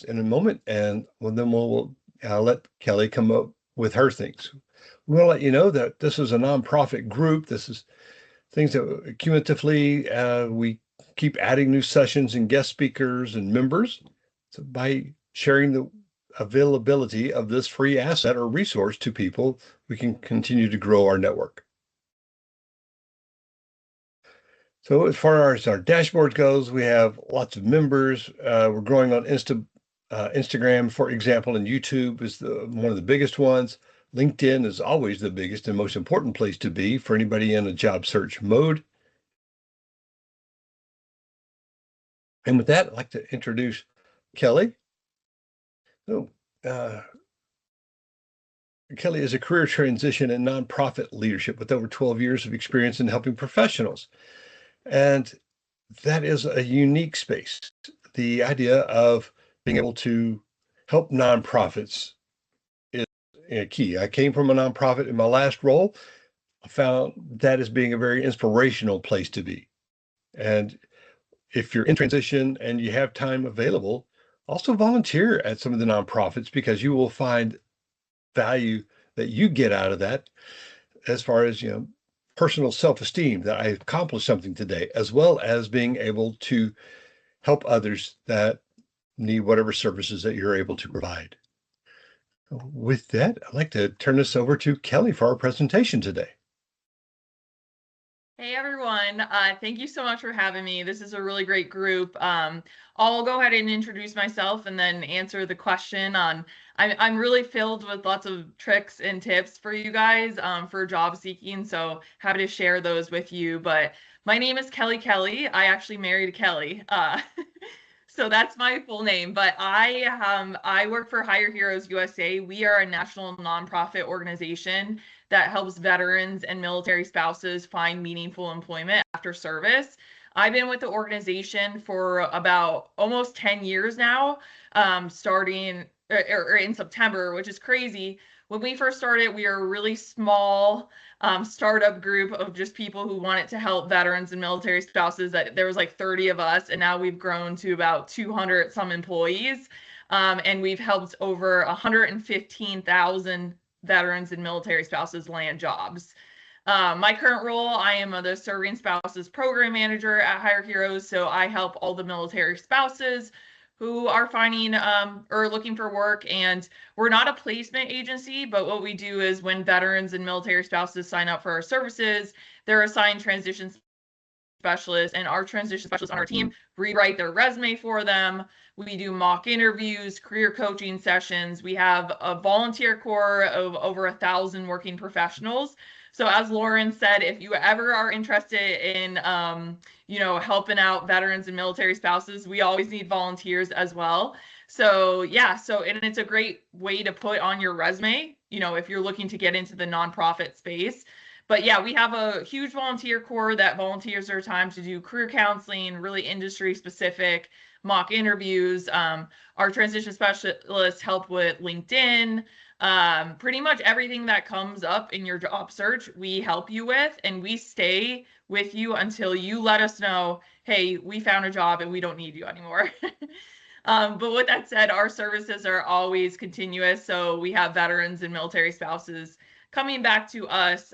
in a moment, and then we'll let Kelly come up with her things. We'll let you know that this is a nonprofit group. This is things that cumulatively we keep adding new sessions and guest speakers and members. So by sharing the availability of this free asset or resource to people, we can continue to grow our network. So as far as our dashboard goes, we have lots of members. We're growing on Instagram, for example, and YouTube is one of the biggest ones. LinkedIn is always the biggest and most important place to be for anybody in a job search mode. And with that, I'd like to introduce Kelly. So, Kelly is a career transition in nonprofit leadership with over 12 years of experience in helping professionals. And that is a unique space. The idea of being able to help nonprofits is key. I came from a nonprofit in my last role. I found that as being a very inspirational place to be. And if you're in transition and you have time available, also volunteer at some of the nonprofits, because you will find value that you get out of that, as far as, personal self-esteem that I accomplished something today, as well as being able to help others that need whatever services that you're able to provide. With that, I'd like to turn this over to Kelly for our presentation today. Hey everyone, thank you so much for having me. This is a really great group. I'll go ahead and introduce myself and then answer the question on, I'm really filled with lots of tricks and tips for you guys for job seeking, so happy to share those with you. But my name is Kelly Kelly. I actually married Kelly. So that's my full name, but I work for Hire Heroes USA. We are a national nonprofit organization that helps veterans and military spouses find meaningful employment after service. I've been with the organization for about almost 10 years now, starting or in September, which is crazy. When we first started, we were a really small startup group of just people who wanted to help veterans and military spouses. There was like 30 of us, and now we've grown to about 200 some employees, and we've helped over 115,000 veterans and military spouses land jobs. My current role, I am the Serving Spouses Program Manager at Hire Heroes, so I help all the military spouses who are finding or looking for work. And we're not a placement agency, but what we do is when veterans and military spouses sign up for our services, they're assigned transition specialists, and our transition specialists on our team rewrite their resume for them. We do mock interviews, career coaching sessions. We have a volunteer core of over 1,000 working professionals. So as Lawerence said, if you ever are interested in, helping out veterans and military spouses, we always need volunteers as well. So yeah, and it's a great way to put on your resume, if you're looking to get into the nonprofit space. But yeah, we have a huge volunteer core that volunteers their time to do career counseling, really industry specific mock interviews. Our transition specialists help with LinkedIn. Pretty much everything that comes up in your job search, we help you with, and we stay with you until you let us know, hey, we found a job and we don't need you anymore. But with that said, our services are always continuous. So we have veterans and military spouses coming back to us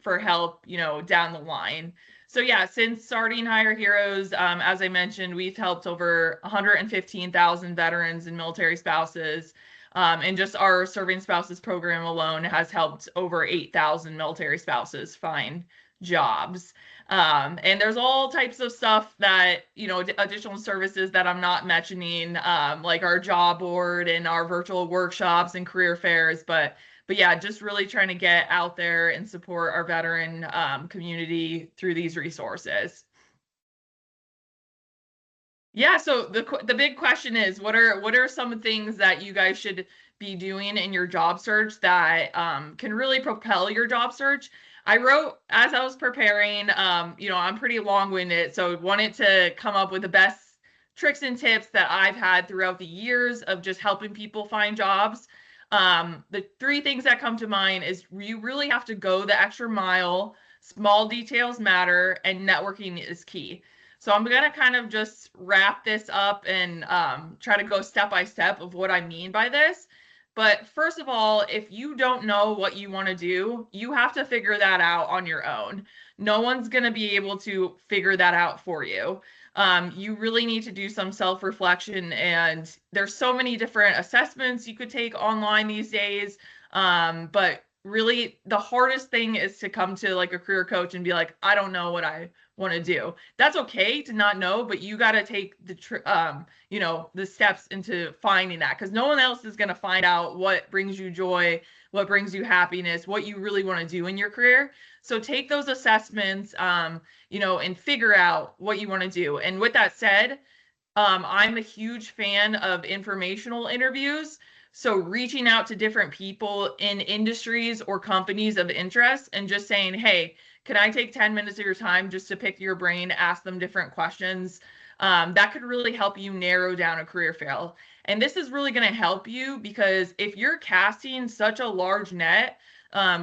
for help, down the line. So yeah, since starting Hire Heroes, as I mentioned, we've helped over 115,000 veterans and military spouses. And just our Serving Spouses program alone has helped over 8,000 military spouses find jobs. And there's all types of stuff that, additional services that I'm not mentioning, like our job board and our virtual workshops and career fairs. But yeah, just really trying to get out there and support our veteran community through these resources. Yeah, so the big question is, what are some things that you guys should be doing in your job search that can really propel your job search? I wrote, as I was preparing, I'm pretty long-winded, so wanted to come up with the best tricks and tips that I've had throughout the years of just helping people find jobs. The three things that come to mind is you really have to go the extra mile, small details matter, and networking is key. So I'm going to kind of just wrap this up and try to go step by step of what I mean by this. But first of all, if you don't know what you want to do, you have to figure that out on your own. No one's going to be able to figure that out for you. You really need to do some self-reflection, and there's so many different assessments you could take online these days. But really, the hardest thing is to come to like a career coach and be like, I don't know what I want to do. That's okay to not know, but you got to take the steps into finding that, because no one else is going to find out what brings you joy, what brings you happiness, what you really want to do in your career. So take those assessments, and figure out what you want to do. And with that said, I'm a huge fan of informational interviews. So reaching out to different people in industries or companies of interest and just saying, hey, can I take 10 minutes of your time just to pick your brain, ask them different questions? That could really help you narrow down a career fail. And this is really going to help you, because if you're casting such a large net,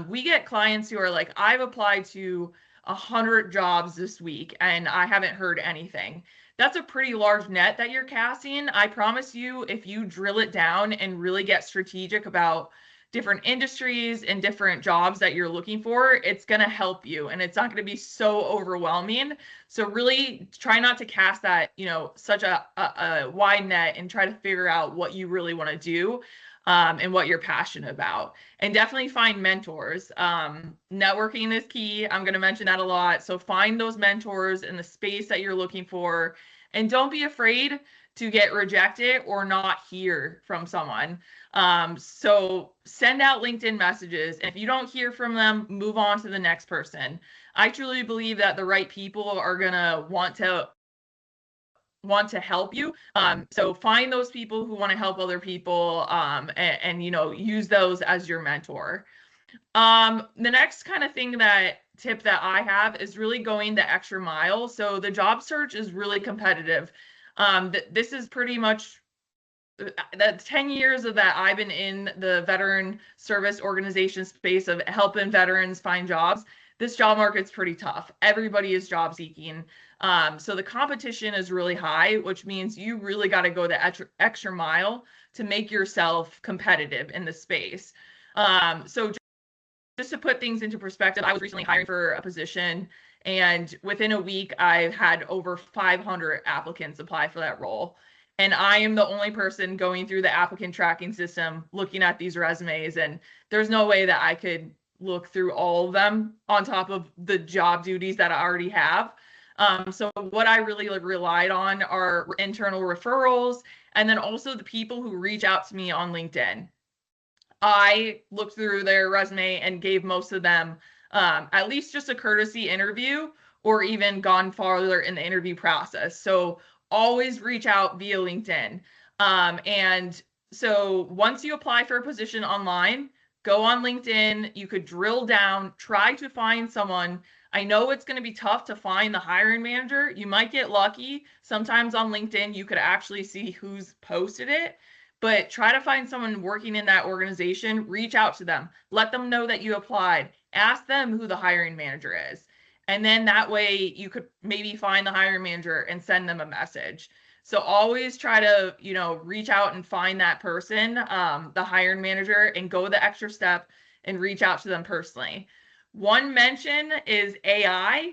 we get clients who are like, I've applied to 100 jobs this week and I haven't heard anything. That's a pretty large net that you're casting. I promise you, if you drill it down and really get strategic about different industries and different jobs that you're looking for, it's going to help you, and it's not going to be so overwhelming. So really try not to cast that, such a wide net, and try to figure out what you really want to do. And what you're passionate about. And definitely find mentors. Networking is key. I'm going to mention that a lot. So find those mentors in the space that you're looking for. And don't be afraid to get rejected or not hear from someone. So send out LinkedIn messages. If you don't hear from them, move on to the next person. I truly believe that the right people are going to want to help you. So find those people who want to help other people, and use those as your mentor. The next kind of tip that I have is really going the extra mile. So the job search is really competitive. This is pretty much the 10 years of that I've been in the veteran service organization space of helping veterans find jobs. This job market's pretty tough. Everybody is job seeking. So the competition is really high, which means you really got to go the extra mile to make yourself competitive in the space. So just to put things into perspective, I was recently hiring for a position, and within a week, I've had over 500 applicants apply for that role. And I am the only person going through the applicant tracking system, looking at these resumes, and there's no way that I could look through all of them on top of the job duties that I already have. So what I really relied on are internal referrals, and then also the people who reach out to me on LinkedIn. I looked through their resume and gave most of them at least just a courtesy interview, or even gone farther in the interview process. So always reach out via LinkedIn. And so once you apply for a position online, go on LinkedIn. You could drill down, try to find someone. I know it's going to be tough to find the hiring manager. You might get lucky. Sometimes on LinkedIn, you could actually see who's posted it, but try to find someone working in that organization. Reach out to them. Let them know that you applied. Ask them who the hiring manager is. And then that way you could maybe find the hiring manager and send them a message. So always try to, reach out and find that person, the hiring manager, and go the extra step and reach out to them personally. One mention is AI.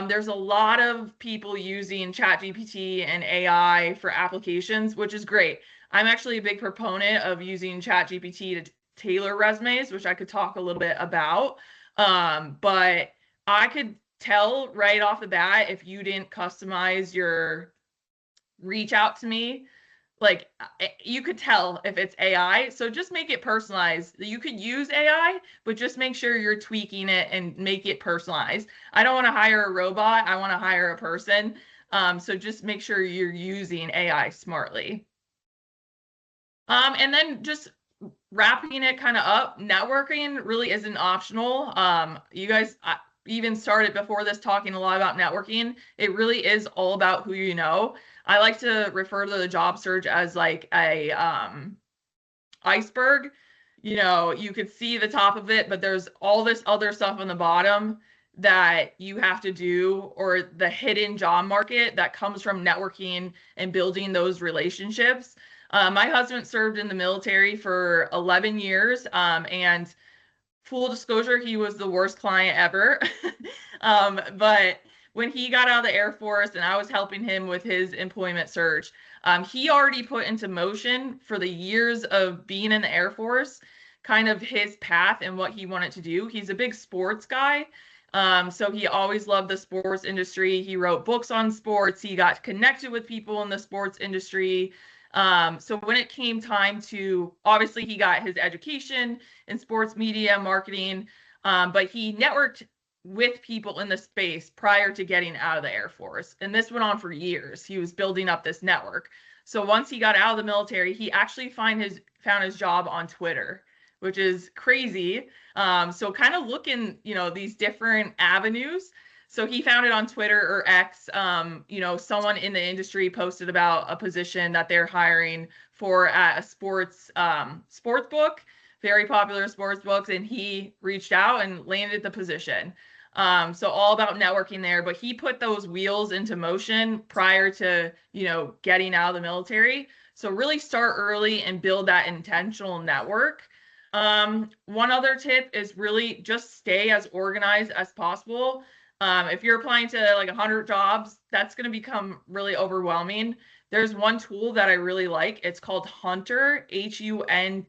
There's a lot of people using ChatGPT and AI for applications, which is great. I'm actually a big proponent of using ChatGPT to tailor resumes, which I could talk a little bit about. But I could tell right off the bat if you didn't customize your reach out to me. Like, you could tell if it's AI. So just make it personalized. You could use AI, but just make sure you're tweaking it and make it personalized. I don't want to hire a robot. I want to hire a person. So just make sure you're using AI smartly. And then just wrapping it kind of up, networking really isn't optional. You guys even started before this talking a lot about networking. It really is all about who you know. I like to refer to the job search as like a iceberg. You could see the top of it, but there's all this other stuff on the bottom. that you have to do, or the hidden job market that comes from networking and building those relationships. My husband served in the military for 11 years, and full disclosure, he was the worst client ever. But when he got out of the Air Force and I was helping him with his employment search, he already put into motion for the years of being in the Air Force, kind of his path and what he wanted to do. He's a big sports guy. So he always loved the sports industry. He wrote books on sports. He got connected with people in the sports industry. So when it came time to, obviously he got his education in sports media marketing, but he networked with people in the space prior to getting out of the Air Force. And this went on for years. He was building up this network. So once he got out of the military, he actually found his job on Twitter, which is crazy. So kind of looking, these different avenues. So he found it on Twitter or X. Someone in the industry posted about a position that they're hiring for at a sports book, very popular sports books, and he reached out and landed the position. So all about networking there, but he put those wheels into motion prior to, getting out of the military. So really start early and build that intentional network. One other tip is really just stay as organized as possible. If you're applying to like 100 jobs, that's going to become really overwhelming. There's one tool that I really like. It's called Hunter, HUNTR.co.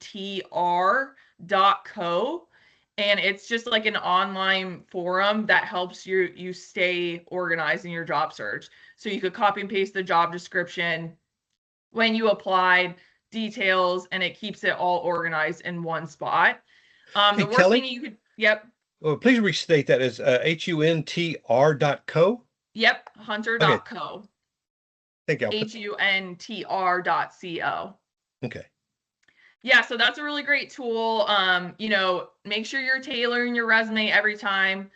And it's just like an online forum that helps you stay organized in your job search. So you could copy and paste the job description, when you applied, details, and it keeps it all organized in one spot. The worst Kelly? thing you could, yep. Well, please restate that as HUNTR.co. Yep, hunter.co. Okay. Thank you. HUNTR.co. Okay. Yeah, so that's a really great tool. Make sure you're tailoring your resume every time.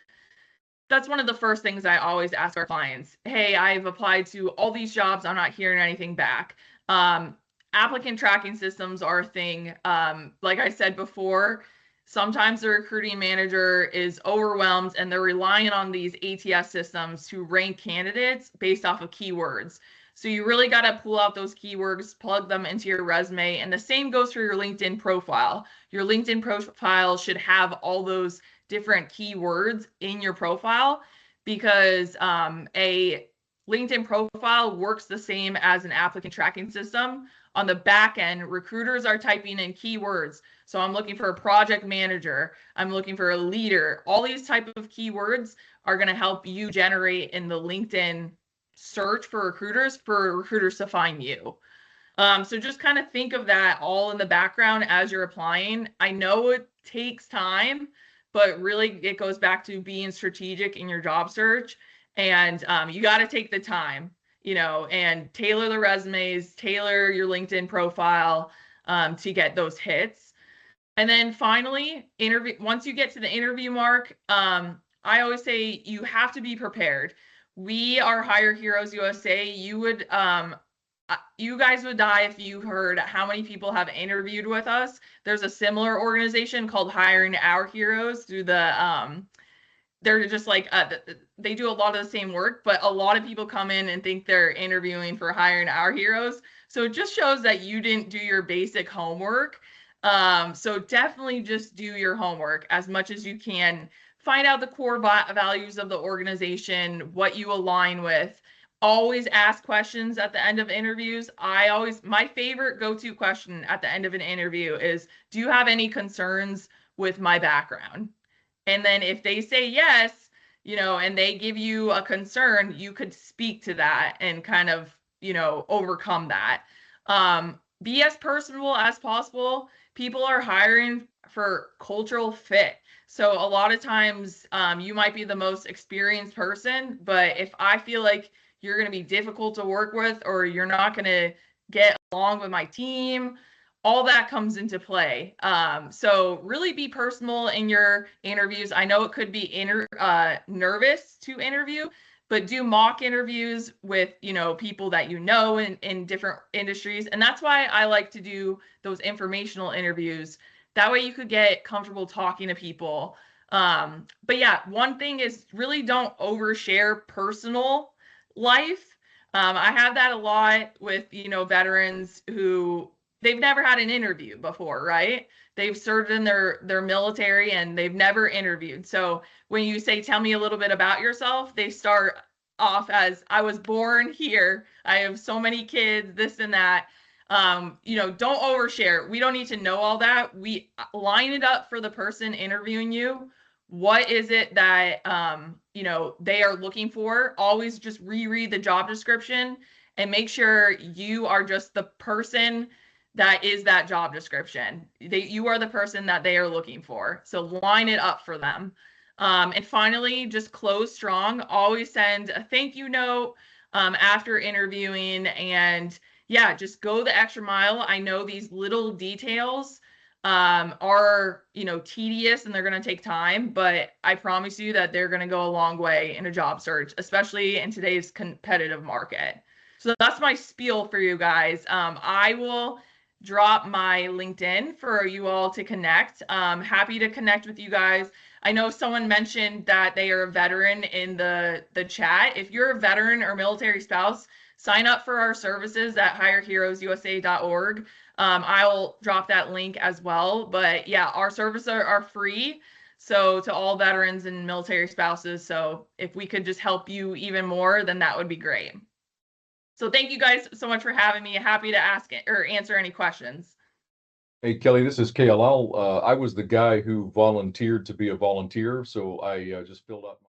That's one of the first things I always ask our clients. Hey, I've applied to all these jobs. I'm not hearing anything back. Applicant tracking systems are a thing. Like I said before, sometimes the recruiting manager is overwhelmed and they're relying on these ATS systems to rank candidates based off of keywords. So you really got to pull out those keywords, plug them into your resume. And the same goes for your LinkedIn profile. Your LinkedIn profile should have all those different keywords in your profile, because a LinkedIn profile works the same as an applicant tracking system. On the back end, recruiters are typing in keywords. So I'm looking for a project manager. I'm looking for a leader. All these type of keywords are going to help you generate in the LinkedIn search for recruiters to find you. So just kind of think of that all in the background as you're applying. I know it takes time, but really it goes back to being strategic in your job search. And you got to take the time, and tailor the resumes, tailor your LinkedIn profile to get those hits. And then finally, once you get to the interview mark, I always say you have to be prepared. We are Hire Heroes USA. You guys would die if you heard how many people have interviewed with us. There's a similar organization called Hiring Our Heroes through they're just like, they do a lot of the same work, but a lot of people come in and think they're interviewing for Hiring Our Heroes. So it just shows that you didn't do your basic homework. So definitely just do your homework as much as you can. Find out the core values of the organization, what you align with. Always ask questions at the end of interviews. My favorite go-to question at the end of an interview is, do you have any concerns with my background? And then if they say yes, and they give you a concern, you could speak to that and kind of, overcome that. Be as personable as possible. People are hiring for cultural fit. So a lot of times you might be the most experienced person, but if I feel like you're going to be difficult to work with, or you're not going to get along with my team, all that comes into play. So really be personal in your interviews. I know it could be nervous to interview, but do mock interviews with, people that in different industries. And that's why I like to do those informational interviews. That way you could get comfortable talking to people. But yeah, one thing is really don't overshare personal life. I have that a lot with, veterans who they've never had an interview before, right? They've served in their military and they've never interviewed. So when you say, tell me a little bit about yourself, they start off as, I was born here. I have so many kids, this and that. Don't overshare. We don't need to know all that. We line it up for the person interviewing you. What is it that they are looking for? Always just reread the job description and make sure you are just the person that is that job description. You are the person that they are looking for. So line it up for them. And finally, just close strong. Always send a thank you note after interviewing, and yeah, just go the extra mile. I know these little details are, tedious and they're going to take time, but I promise you that they're going to go a long way in a job search, especially in today's competitive market. So that's my spiel for you guys. I will drop my LinkedIn for you all to connect. Happy to connect with you guys. I know someone mentioned that they are a veteran in the chat. If you're a veteran or military spouse, sign up for our services at hireheroesusa.org. I'll drop that link as well. But yeah, our services are free. So to all veterans and military spouses. So if we could just help you even more, then that would be great. So thank you guys so much for having me. Happy to ask or answer any questions. Hey, Kelly, this is KLL. I was the guy who volunteered to be a volunteer, so I just filled out my